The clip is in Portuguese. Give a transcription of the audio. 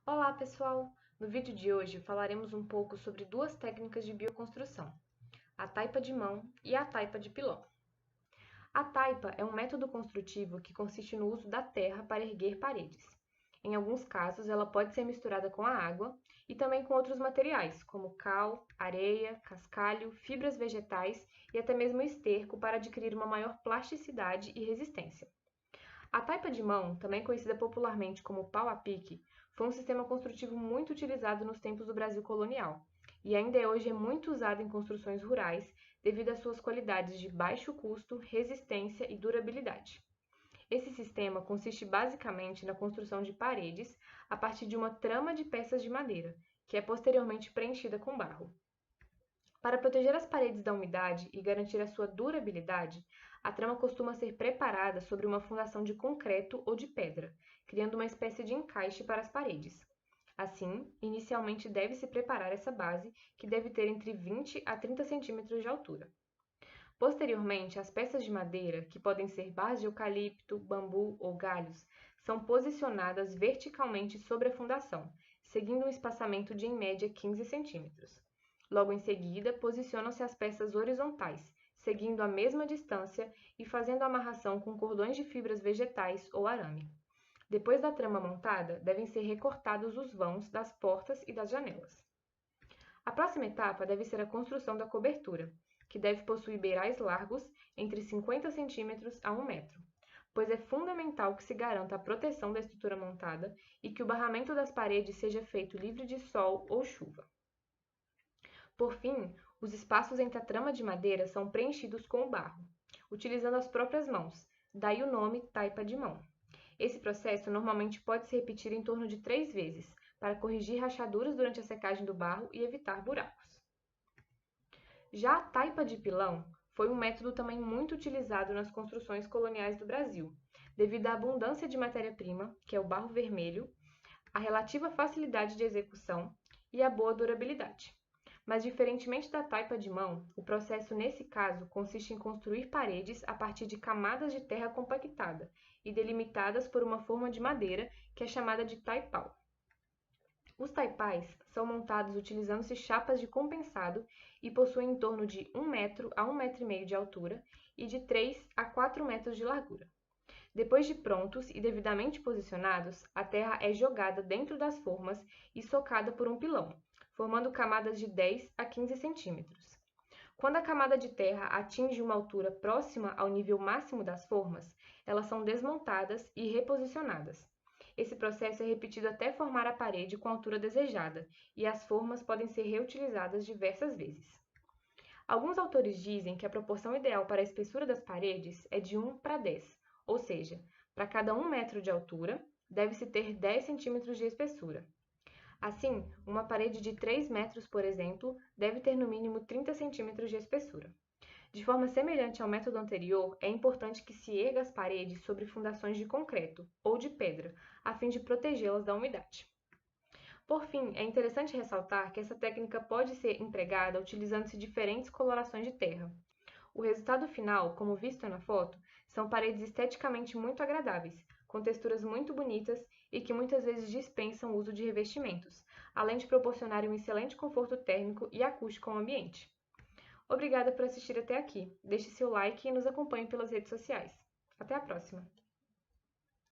Olá, pessoal! No vídeo de hoje falaremos um pouco sobre duas técnicas de bioconstrução, a taipa de mão e a taipa de pilão. A taipa é um método construtivo que consiste no uso da terra para erguer paredes. Em alguns casos, ela pode ser misturada com a água e também com outros materiais, como cal, areia, cascalho, fibras vegetais e até mesmo esterco para adquirir uma maior plasticidade e resistência. A taipa de mão, também conhecida popularmente como pau a pique, foi um sistema construtivo muito utilizado nos tempos do Brasil colonial, e ainda hoje é muito usado em construções rurais devido às suas qualidades de baixo custo, resistência e durabilidade. Esse sistema consiste basicamente na construção de paredes a partir de uma trama de peças de madeira, que é posteriormente preenchida com barro. Para proteger as paredes da umidade e garantir a sua durabilidade, a trama costuma ser preparada sobre uma fundação de concreto ou de pedra, criando uma espécie de encaixe para as paredes. Assim, inicialmente deve-se preparar essa base, que deve ter entre 20 a 30 centímetros de altura. Posteriormente, as peças de madeira, que podem ser barras de eucalipto, bambu ou galhos, são posicionadas verticalmente sobre a fundação, seguindo um espaçamento de em média 15 centímetros. Logo em seguida, posicionam-se as peças horizontais, seguindo a mesma distância e fazendo a amarração com cordões de fibras vegetais ou arame. Depois da trama montada, devem ser recortados os vãos das portas e das janelas. A próxima etapa deve ser a construção da cobertura, que deve possuir beirais largos entre 50 centímetros a 1 metro, pois é fundamental que se garanta a proteção da estrutura montada e que o barramento das paredes seja feito livre de sol ou chuva. Por fim, os espaços entre a trama de madeira são preenchidos com o barro, utilizando as próprias mãos, daí o nome taipa de mão. Esse processo normalmente pode se repetir em torno de 3 vezes, para corrigir rachaduras durante a secagem do barro e evitar buracos. Já a taipa de pilão foi um método também muito utilizado nas construções coloniais do Brasil, devido à abundância de matéria-prima, que é o barro vermelho, a relativa facilidade de execução e a boa durabilidade. Mas, diferentemente da taipa de mão, o processo nesse caso consiste em construir paredes a partir de camadas de terra compactada e delimitadas por uma forma de madeira que é chamada de taipau. Os taipais são montados utilizando-se chapas de compensado e possuem em torno de 1 metro a 1,5 metro de altura e de 3 a 4 metros de largura. Depois de prontos e devidamente posicionados, a terra é jogada dentro das formas e socada por um pilão, formando camadas de 10 a 15 centímetros. Quando a camada de terra atinge uma altura próxima ao nível máximo das formas, elas são desmontadas e reposicionadas. Esse processo é repetido até formar a parede com a altura desejada, e as formas podem ser reutilizadas diversas vezes. Alguns autores dizem que a proporção ideal para a espessura das paredes é de 1 para 10, ou seja, para cada 1 metro de altura, deve-se ter 10 centímetros de espessura. Assim, uma parede de 3 metros, por exemplo, deve ter no mínimo 30 centímetros de espessura. De forma semelhante ao método anterior, é importante que se erga as paredes sobre fundações de concreto ou de pedra, a fim de protegê-las da umidade. Por fim, é interessante ressaltar que essa técnica pode ser empregada utilizando-se diferentes colorações de terra. O resultado final, como visto na foto, são paredes esteticamente muito agradáveis, com texturas muito bonitas e que muitas vezes dispensam o uso de revestimentos, além de proporcionarem um excelente conforto térmico e acústico ao ambiente. Obrigada por assistir até aqui. Deixe seu like e nos acompanhe pelas redes sociais. Até a próxima!